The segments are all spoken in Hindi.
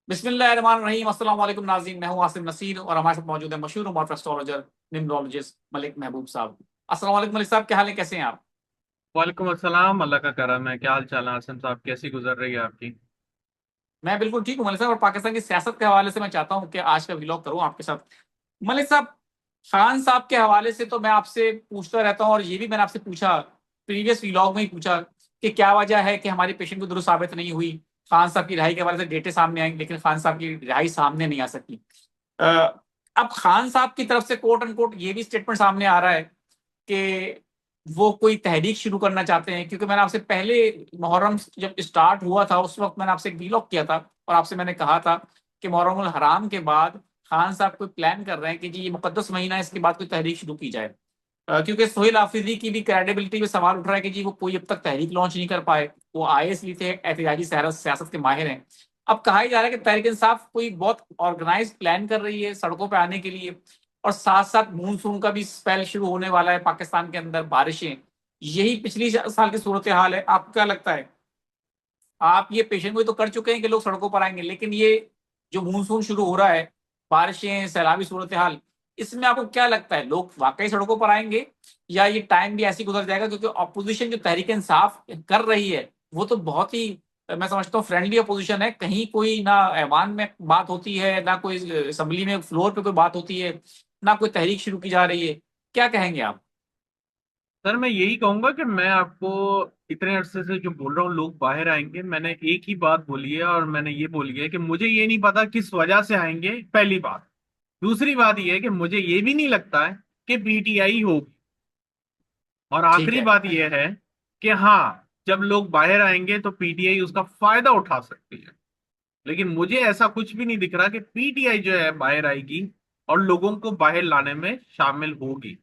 बिस्मिल्लाहिर्रहमानिर्रहीम। अस्सलाम वालेकुम नाज़रीन, मैं हूं आसिम नसीर और हमारे साथ मौजूद है मशहूर मॉरफ एस्ट्रोलॉजर न्यूमरोलॉजिस्ट मलिक महबूब साहब। अस्सलाम वालेकुम मलिक साहब, क्या हाल है, कैसे हैं आप? वालेकुम अस्सलाम। अल्लाह का करम है। क्या हाल चाल है आसिम साहब? कैसी गुजर रही है आपकी? मैं बिल्कुल ठीक हूं मलिक साहब, और पाकिस्तान की सियासत के हवाले से मैं चाहता हूं कि आज का व्लॉग करूं आपके साथ। मलिक साहब, खान साहब के हवाले से तो मैं आपसे पूछता रहता हूं, और ये भी मैंने आपसे पूछा, प्रीवियस व्लॉग में ही पूछा कि क्या वजह है कि हमारी पेशेंट को दुरुस्त साबित नहीं हुई। खान साहब की रिहाई के हवाले से डेटे सामने आएंगे, लेकिन खान साहब की रिहाई सामने नहीं आ सकी। अ, अब खान साहब की तरफ से कोट अनकोट ये भी स्टेटमेंट सामने आ रहा है कि वो कोई तहरीक शुरू करना चाहते हैं, क्योंकि मैंने आपसे पहले, मुहर्रम जब स्टार्ट हुआ था उस वक्त मैंने आपसे एक वीलॉग किया था, और आपसे मैंने कहा था कि मुहर्रम उल हराम के बाद खान साहब कोई प्लान कर रहे हैं कि जी ये मुकद्दस महीना है, इसके बाद कोई तहरीक शुरू की जाए। क्योंकि सोहेल आफरीदी की भी क्रेडिबिलिटी में सवाल उठ रहा है कि जी वो कोई अब तक तहरीक लॉन्च नहीं कर पाए। वो आईएएस भी थे, एहतिजाजी सियासत के माहिर हैं। अब कहा ही जा रहा है कि तहरीक इंसाफ कोई बहुत ऑर्गेनाइज प्लान कर रही है सड़कों पर आने के लिए, और साथ साथ मानसून का भी स्पेल शुरू होने वाला है पाकिस्तान के अंदर, बारिशें। यही पिछली साल की सूरत हाल है। आपको क्या लगता है? आप ये पेशेंट गोई तो कर चुके हैं कि लोग सड़कों पर आएंगे, लेकिन ये जो मानसून शुरू हो रहा है, बारिशें, सैलाबी सूरत हाल, इसमें आपको क्या लगता है, लोग वाकई सड़कों पर आएंगे, या ये टाइम भी ऐसे ही गुजर जाएगा? क्योंकि अपोजिशन जो तहरीक इंसाफ कर रही है वो तो बहुत ही, मैं समझता हूँ, फ्रेंडली अपोजिशन है। कहीं कोई ना ऐवान में बात होती है, ना कोई असेंबली में फ्लोर पे कोई बात होती है, ना कोई तहरीक शुरू की जा रही है। क्या कहेंगे आप? सर, मैं यही कहूंगा कि मैं आपको इतने अरसे से जो बोल रहा हूँ लोग बाहर आएंगे, मैंने एक ही बात बोली है और मैंने ये बोली है कि मुझे ये नहीं पता किस वजह से आएंगे, पहली बात। दूसरी बात ये है कि मुझे ये भी नहीं लगता है कि पीटीआई होगी। और ठीक आखिरी है। बात ये है कि हाँ, जब लोग बाहर आएंगे तो पीटीआई उसका फायदा उठा सकती है। लेकिन मुझे ऐसा कुछ भी नहीं दिख रहा कि पीटीआई जो है बाहर आएगी और लोगों को बाहर लाने में शामिल होगी।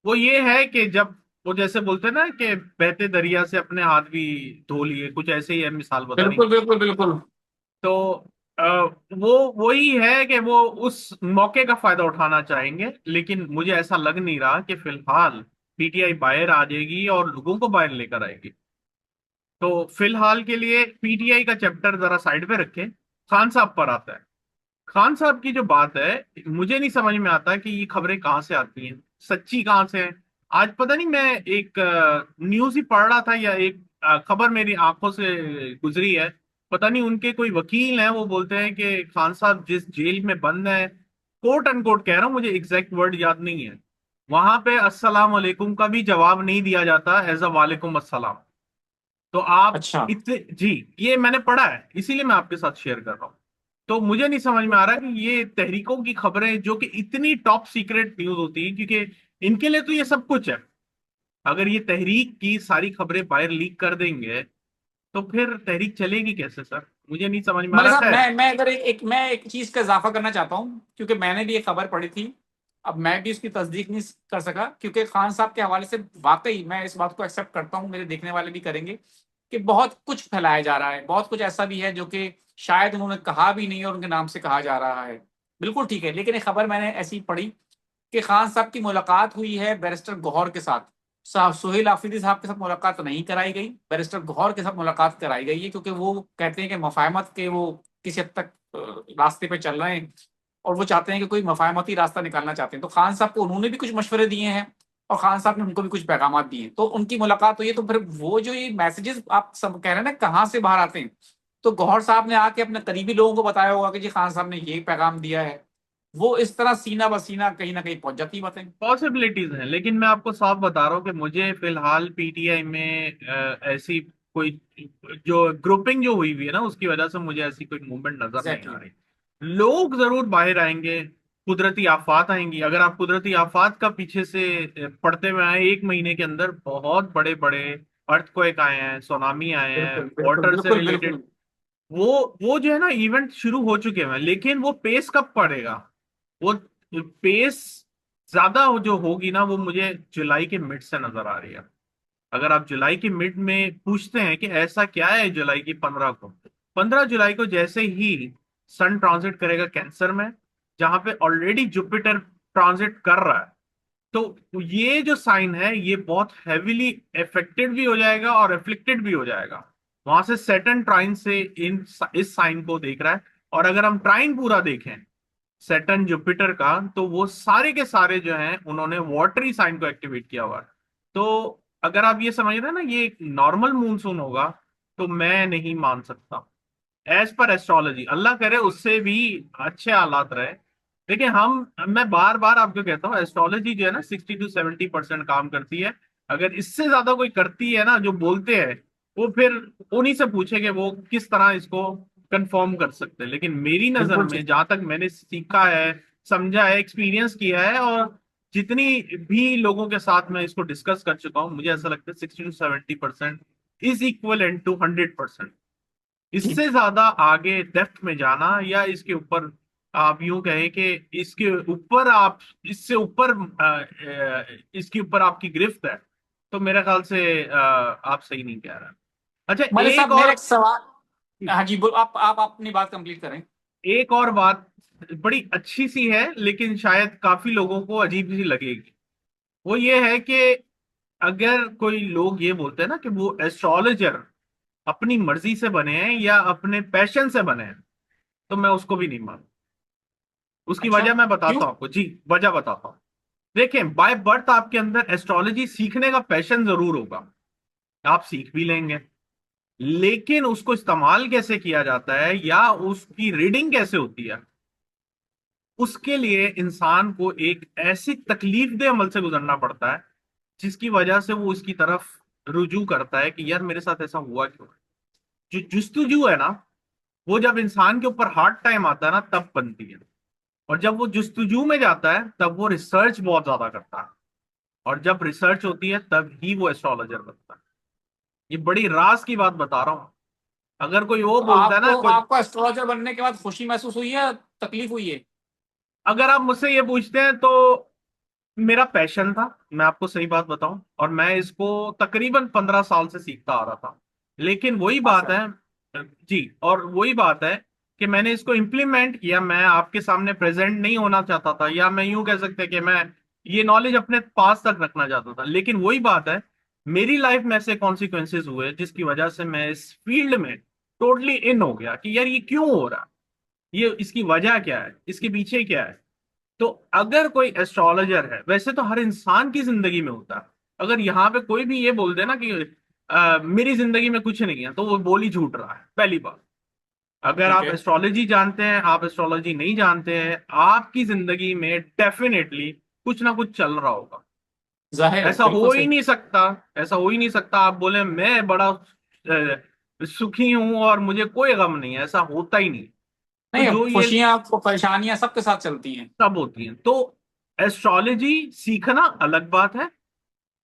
वो ये है कि जब वो जैसे बोलते हैं ना कि बहते दरिया से अपने हाथ भी धो लिए, कुछ ऐसे ही है, मिसाल बता नहीं। बिल्कुल बिल्कुल बिल्कुल। तो अ, वो वही है कि वो उस मौके का फायदा उठाना चाहेंगे, लेकिन मुझे ऐसा लग नहीं रहा कि फिलहाल पीटीआई बाहर आ जाएगी और लोगों को बाहर लेकर आएगी। तो फिलहाल के लिए पीटीआई का चैप्टर जरा साइड पे रखें, खान साहब पर आता है। खान साहब की जो बात है, मुझे नहीं समझ में आता कि ये खबरें कहाँ से आती हैं, सच्ची कहाँ से है। आज पता नहीं, मैं एक न्यूज ही पढ़ रहा था या एक खबर मेरी आंखों से गुजरी है। पता नहीं उनके कोई वकील हैं, वो बोलते हैं कि खान साहब जिस जेल में बंद है, कोट अनकोट कह रहा हूँ, मुझे एग्जैक्ट वर्ड याद नहीं है, वहां पे अस्सलाम वालेकुम का भी जवाब नहीं दिया जाता एज अ वालेकुम अस्सलाम। तो आप अच्छा। इतने जी, ये मैंने पढ़ा है, इसीलिए मैं आपके साथ शेयर कर रहा हूँ। तो मुझे नहीं समझ में आ रहा कि ये तहरीकों की खबरें जो कि इतनी टॉप सीक्रेट न्यूज होती है, क्योंकि इनके लिए तो ये सब कुछ है। अगर ये तहरीक की सारी खबरें बाहर लीक कर देंगे तो फिर तहरीक चलेगी कैसे सर? मुझे नहीं समझ में आ मलिक रहा। साहब, खैर। मैं अगर मैं एक चीज का इजाफा करना चाहता हूँ, क्योंकि मैंने भी एक खबर पढ़ी थी। अब मैं भी उसकी तस्दीक नहीं कर सका, क्योंकि खान साहब के हवाले से वाकई मैं इस बात को एक्सेप्ट करता हूँ, मेरे देखने वाले भी करेंगे, कि बहुत कुछ फैलाया जा रहा है, बहुत कुछ ऐसा भी है जो कि शायद उन्होंने कहा भी नहीं और उनके नाम से कहा जा रहा है। बिल्कुल ठीक है, लेकिन एक खबर मैंने ऐसी पढ़ी कि खान साहब की मुलाकात हुई है बैरिस्टर गौहर के साथ। साहब सोहेल आफरीदी साहब के साथ मुलाकात नहीं कराई गई, बैरिस्टर गौहर के साथ मुलाकात कराई गई है, क्योंकि वो कहते हैं कि मफाहमत के वो किसी हद तक रास्ते पे चल रहे हैं, और वो चाहते हैं कि कोई मफाहमती रास्ता निकालना चाहते हैं। तो खान साहब को उन्होंने भी कुछ मशवरे दिए हैं, और खान साहब ने उनको भी कुछ पैगाम दिए हैं, तो उनकी मुलाकात हुई है। तो फिर वो जो ये मैसेजेस आप सब कह रहे हैं ना, कहाँ से बाहर आते हैं? तो गौहर साहब ने आके अपने करीबी लोगों को बताया होगा कि जी खान साहब ने ये पैगाम दिया है। वो इस तरह सीना बसीना कहीं ना कहीं पहुंच जाती बातें। पॉसिबिलिटीज हैं, लेकिन मैं आपको साफ बता रहा हूँ कि मुझे फिलहाल पीटीआई में ऐसी कोई जो ग्रुपिंग जो हुई हुई है ना, उसकी वजह से मुझे ऐसी कोई मूवमेंट नजर नहीं आ एग्जैक्टली। रही। लोग जरूर बाहर आएंगे, कुदरती आफात आएंगी। अगर आप कुदरती आफात का पीछे से पढ़ते हुए आए, एक महीने के अंदर बहुत बड़े बड़े अर्थक्वेक आए हैं, सुनामी आए हैं, बिल्कुल बिल्कुल वाटर से बिल्कुल रिलेटेड। बिल्कुल। वो जो है ना, इवेंट शुरू हो चुके हैं, लेकिन वो पेस कब पड़ेगा? वो पेस ज्यादा जो होगी ना, वो मुझे जुलाई के मिड से नजर आ रही है। अगर आप जुलाई के मिड में पूछते हैं कि ऐसा क्या है जुलाई की 15 को, 15 जुलाई को जैसे ही सन ट्रांजिट करेगा कैंसर में, जहां पे ऑलरेडी जुपिटर ट्रांजिट कर रहा है, तो ये जो साइन है ये बहुत हैविली इफेक्टेड भी हो जाएगा और एफ्लिक्टेड भी हो जाएगा। वहां से सैटर्न ट्राइन से इन इस साइन को देख रहा है। और अगर हम ट्राइन पूरा देखें सैटर्न जुपिटर का, तो वो सारे के सारे जो हैं उन्होंने वाटरी साइन को एक्टिवेट किया हुआ है। तो अगर आप ये समझ रहे हैं ना ये एक नॉर्मल मूनसून होगा, तो मैं नहीं मान सकता। एज पर एस्ट्रोलॉजी, अल्लाह करे उससे भी अच्छे हालात रहे। देखिए मैं बार बार आपको कहता हूँ एस्ट्रोलॉजी जो है ना 60 to 70% काम करती है। अगर इससे ज्यादा कोई करती है ना जो बोलते हैं, वो फिर उन्हीं से पूछे कि वो किस तरह इसको कंफर्म कर सकते हैं। लेकिन मेरी नजर बिल्कुल में ठीक। जहां तक मैंने सीखा है, समझा है, एक्सपीरियंस किया है, और जितनी भी लोगों के साथ मैं इसको डिस्कस कर चुका हूँ, मुझे ऐसा लगता है 60 to 70% इज इक्वल टू 100%। इससे ज्यादा आगे डेप्थ में जाना, या इसके ऊपर आप यूं कहें कि इसके ऊपर आप इससे ऊपर इसके ऊपर आपकी गिरफ्त है, तो मेरे ख्याल से आप सही नहीं कह रहे। अच्छा, मलिक एक साहब मेरा और एक सवाल, हाँ जी बोल, आप अपनी बात कंप्लीट करें। एक और बात बड़ी अच्छी सी है, लेकिन शायद काफी लोगों को अजीब सी लगेगी। वो ये है कि अगर कोई लोग ये बोलते हैं ना कि वो एस्ट्रोलॉजर अपनी मर्जी से बने हैं या अपने पैशन से बने हैं, तो मैं उसको भी नहीं मानता। उसकी अच्छा, वजह मैं क्यों? बताता हूँ आपको जी, वजह बताता हूँ। देखें, बाय बर्थ आपके अंदर एस्ट्रोलॉजी सीखने का पैशन जरूर होगा, आप सीख भी लेंगे, लेकिन उसको इस्तेमाल कैसे किया जाता है या उसकी रीडिंग कैसे होती है, उसके लिए इंसान को एक ऐसी तकलीफ दे अमल से गुजरना पड़ता है जिसकी वजह से वो इसकी तरफ रुजू करता है कि यार मेरे साथ ऐसा हुआ क्यों। जो जुस्तजू है ना, वो जब इंसान के ऊपर हार्ड टाइम आता है ना तब बनती है। और जब वो जुस्तजू में जाता है तब वो रिसर्च बहुत ज्यादा करता है, और जब रिसर्च होती है तब ही वो एस्ट्रोलॉजर बनता है। ये बड़ी राज की बात बता रहा हूं। अगर कोई वो तो बोलता है ना, आपको कोई आपको एस्ट्रोलॉजर बनने के बाद खुशी महसूस हुई है या तकलीफ हुई है? अगर आप मुझसे ये पूछते हैं तो मेरा पैशन था, मैं आपको सही बात बताऊं, और मैं इसको तकरीबन 15 साल से सीखता आ रहा था। लेकिन वही बात माशा। है जी, और वही बात है कि मैंने इसको इम्प्लीमेंट किया। मैं आपके सामने प्रेजेंट नहीं होना चाहता था, या मैं यूं कह सकते कि मैं ये नॉलेज अपने पास तक रखना चाहता था। लेकिन वही बात है, मेरी लाइफ में ऐसे कॉन्सिक्वेंसेज हुए जिसकी वजह से मैं इस फील्ड में टोटली इन हो गया कि यार ये क्यों हो रहा है, ये इसकी वजह क्या है, इसके पीछे क्या है। तो अगर कोई एस्ट्रोलॉजर है, वैसे तो हर इंसान की जिंदगी में होता है। अगर यहाँ पे कोई भी ये बोल दे ना कि मेरी जिंदगी में कुछ नहीं है, तो वो बोल ही झूठ रहा है, पहली बात। अगर ठीक आप है। एस्ट्रोलॉजी जानते हैं, आप एस्ट्रोलॉजी नहीं जानते हैं, आपकी जिंदगी में डेफिनेटली कुछ ना कुछ चल रहा होगा। जाहिर है, ऐसा बिल्कुल हो ही सही। नहीं सकता, ऐसा हो ही नहीं सकता आप बोले मैं बड़ा सुखी हूं और मुझे कोई गम नहीं है, ऐसा होता ही नहीं। तो नहीं, जो ये खुशियां परेशानियां सबके साथ चलती हैं। सब होती हैं, तो एस्ट्रोलॉजी सीखना अलग बात है,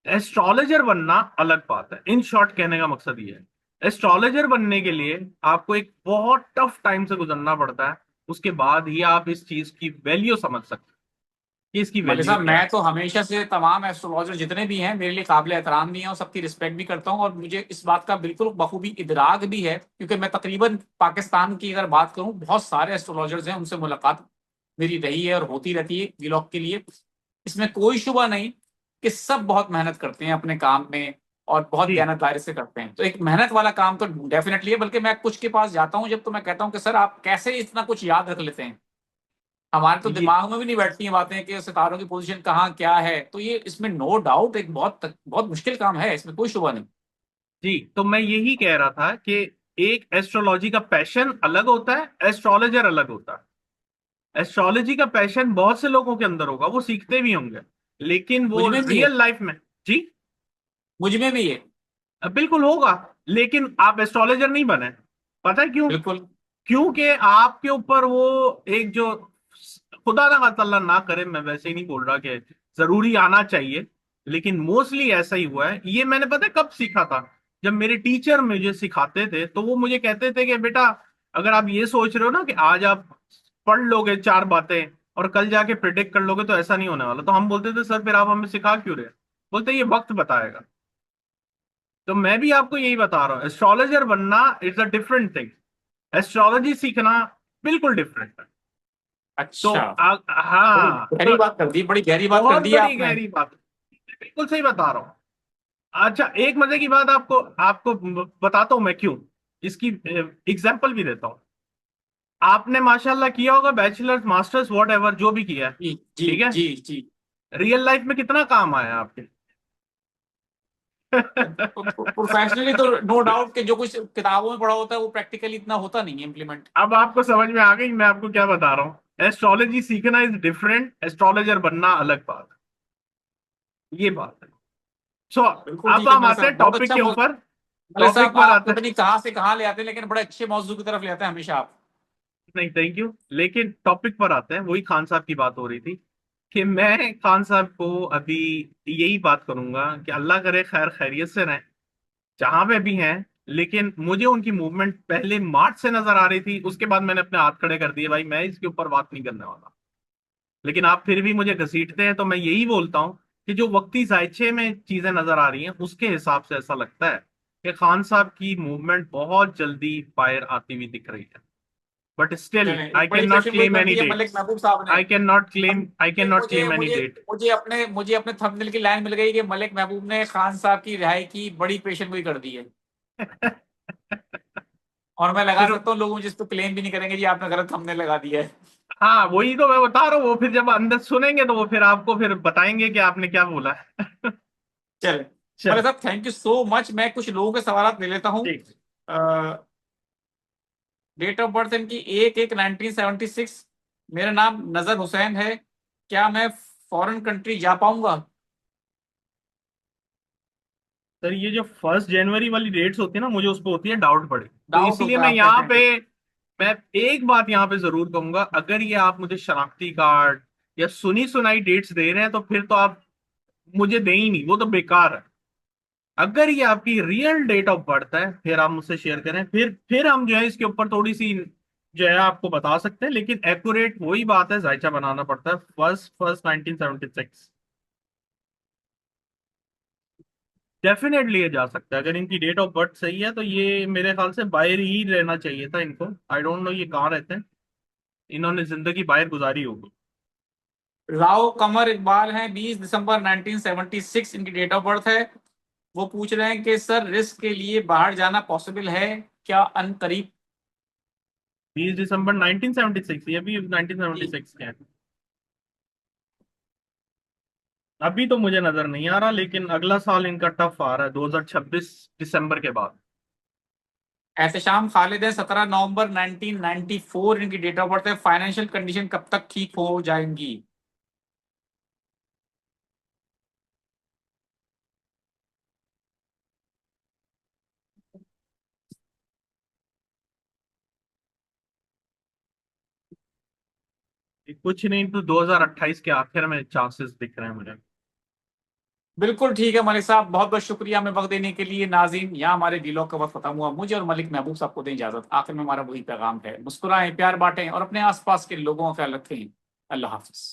एस्ट्रोलॉजर बनना अलग बात है। इन शॉर्ट कहने का मकसद ये है, एस्ट्रोलॉजर बनने के लिए आपको एक बहुत टफ टाइम से गुजरना पड़ता है। उसके बाद ही आप इस चीज की वैल्यू समझ सकते हैं कि इसकी मलिक वैल्यू साहब, क्या मैं है। तो हमेशा से तमाम एस्ट्रोलॉजर जितने भी हैं मेरे लिए काबिल एहतराम भी हैं और सबकी रिस्पेक्ट भी करता हूं, और मुझे इस बात का बिल्कुल बखूबी इदराक भी है, क्योंकि मैं तकरीबन पाकिस्तान की अगर बात करूं, बहुत सारे एस्ट्रोलॉजर्स हैं, उनसे मुलाकात मेरी रही है और होती रहती है व्लॉग के लिए। इसमें कोई शुबा नहीं कि सब बहुत मेहनत करते हैं अपने काम में और बहुत जी दयानतदारी से करते हैं, तो एक मेहनत वाला काम तो डेफिनेटली है। बल्कि मैं कुछ के पास जाता हूं जब, तो मैं कहता हूं कि सर आप कैसे इतना कुछ याद रख लेते हैं, हमारे तो ये दिमाग में भी नहीं बैठती हैं बातें कि सितारों की पोजीशन कहाँ क्या है। तो ये इसमें नो डाउट एक बहुत बहुत मुश्किल काम है, इसमें कोई शुबा नहीं। जी, तो मैं यही कह रहा था कि एक एस्ट्रोलॉजी का पैशन अलग होता है, एस्ट्रोलॉजर अलग होता है। एस्ट्रोलॉजी का पैशन बहुत से लोगों के अंदर होगा, वो सीखते भी होंगे, लेकिन मुझ वो में भी है, रियल लाइफ में जी मुझ में भी है। बिल्कुल होगा। लेकिन आप एस्ट्रोलॉजर नहीं बने, पता है क्यों? बिल्कुल। क्योंकि आपके ऊपर वो एक जो, खुदा ना खास्ता अल्लाह ना करे, मैं वैसे ही नहीं बोल रहा कि जरूरी आना चाहिए, लेकिन मोस्टली ऐसा ही हुआ है। ये मैंने पता है कब सीखा था, जब मेरे टीचर मुझे सिखाते थे, तो वो मुझे कहते थे कि बेटा अगर आप ये सोच रहे हो ना कि आज आप पढ़ लोगे चार बातें और कल जाके प्रिडिक्ट कर लोगे, तो ऐसा नहीं होने वाला। तो हम बोलते थे सर फिर आप हमें सिखा क्यों रहे? बोलते ये वक्त बताएगा। तो मैं भी आपको यही बता रहा हूँ, एस्ट्रोलॉजर बनना is a different thing, astrology सीखना बिल्कुल डिफरेंट है। तो अच्छा, बड़ी हाँ, गहरी तो बात कर दी, बड़ी गहरी बात कर बहुत दी है बड़ी आपने। गहरी बात है। बिल्कुल सही बता रहा हूँ। अच्छा, एक मजे की बात आपको आपको बताता हूँ मैं क्यों, इसकी एग्जाम्पल भी देता हूँ। आपने माशाल्लाह किया होगा, बैचलर्स मास्टर्स वॉट एवर जो भी किया है, जी जी ठीक है। जी जी। रियल लाइफ में कितना काम आया आपके? प्रोफेशनली तो नो डाउट कि जो कुछ किताबों में पढ़ा होता है वो प्रैक्टिकली इतना होता नहीं है इम्प्लीमेंट। अब आपको समझ में आ गई मैं आपको क्या बता रहा हूँ। एस्ट्रोलॉजी सीखना इज डिफरेंट, एस्ट्रोलॉजर बनना अलग बात है, ये बात है। सो बिल्कुल अब ठीक है हम मलिक आते हैं साहब, बहुत टॉपिक अच्छा के ऊपर। मलिक टॉपिक साहब पर आप आते पता हैं। नहीं कहाँ से कहाँ ले आते हैं, लेकिन बड़े अच्छे मौजू की तरफ ले आते हैं हमेशा आप। नहीं, थैंक यू। लेकिन टॉपिक पर आते हैं, वही खान साहब की बात हो रही थी कि मैं खान साहब को अभी यही बात करूंगा कि अल्लाह करे खैर खैरियत से रहें जहां पे भी हैं। लेकिन मुझे उनकी मूवमेंट पहले मार्च से नजर आ रही थी, उसके बाद मैंने अपने हाथ खड़े कर दिए, भाई मैं इसके ऊपर बात नहीं करने वाला। लेकिन आप फिर भी मुझे घसीटते हैं, तो मैं यही बोलता हूं कि जो वक्ती जायचे में चीजें नजर आ रही हैं उसके हिसाब से ऐसा लगता है कि खान साहब की मूवमेंट बहुत जल्दी फायर आती हुई दिख रही है। बट स्टिल चलें, आई एक कैन बड़ी नॉट पेशन गोई क्लेम कर एनी दी है डेट। मलिक महबूब साहब ने। आई कैन नॉट मुझे क्लेम एनी मुझे डेट। मुझे अपने थंबनेल की लाइन मिल गई कि मलिक महबूब ने खान साहब की रिहाई की बड़ी पेशन गोई कर दी है। और मैं लगा फिर सकता हूँ, लोग मुझे इस पर क्लेम भी नहीं करेंगे जी आपने गलत थंबनेल लगा दिया है। हाँ, वही तो मैं बता रहा हूँ, वो फिर जब अंदर सुनेंगे तो वो फिर आपको फिर बताएंगे कि आपने क्या बोला है। चले, चल, मलिक साहब थैंक यू सो मच। मैं कुछ लोगों के सवाल ले लेता हूँ। ठीक। डेट ऑफ बर्थ इनकी 1/1/1976। मेरा नाम नजर हुसैन है। क्या मैं फॉरेन कंट्री जा पाऊंगा? सर ये जो 1 जनवरी वाली डेट्स होती है ना, मुझे उस पर होती है डाउट पड़े, तो डाउट इसलिए होता है मैं आप यहाँ कहते हैं पे, कि मैं एक बात यहाँ पे जरूर कहूंगा, अगर ये आप मुझे शनाख्ती कार्ड या सुनी सुनाई डेट्स दे रहे हैं तो फिर तो आप मुझे दें ही नहीं, वो तो बेकार है। अगर ये आपकी रियल डेट ऑफ बर्थ है फिर आप मुझसे शेयर करें, फिर हम जो है इसके ऊपर थोड़ी सी जो है आपको बता सकते हैं। लेकिन एक्यूरेट वही बात है, जायचा बनाना पड़ता है। फर्स्ट फर्स्ट 1976 डेफिनेटली ये जा सकता है। अगर इनकी डेट ऑफ बर्थ सही है तो ये मेरे ख्याल से बाहर ही रहना चाहिए था इनको। आई डोंट नो ये कहाँ रहते हैं, इन्होंने जिंदगी बाहर गुजारी होगी। राव कमर इकबाल हैं, 20 दिसंबर 1976 इनकी डेट ऑफ बर्थ है। वो पूछ रहे हैं कि सर रिस्क के लिए बाहर जाना पॉसिबल है क्या अन करीब? 20 दिसंबर 1976, ये भी जी। 1976 के हैं। अभी तो मुझे नजर नहीं आ रहा, लेकिन अगला साल इनका टफ आ रहा है, 2026 दिसंबर के बाद। एहतेशाम खालिद है, 17 नवंबर 1994 इनकी डेट ऑफ बर्थ है। फाइनेंशियल कंडीशन कब तक ठीक हो जाएंगी? कुछ नहीं तो 2028 के आखिर में चांसेस दिख रहे हैं मुझे। बिल्कुल ठीक है मलिक साहब, बहुत बहुत शुक्रिया हमें वक्त देने के लिए। नाज़रीन, यहाँ हमारे वीलॉग का वक्त खत्म हुआ। मुझे और मलिक महबूब साहब को दें इजाजत। आखिर में हमारा वही पैगाम है, मुस्कुराएं, प्यार बांटें और अपने आसपास के लोगों का ख्याल रखें। अल्लाह हाफिज।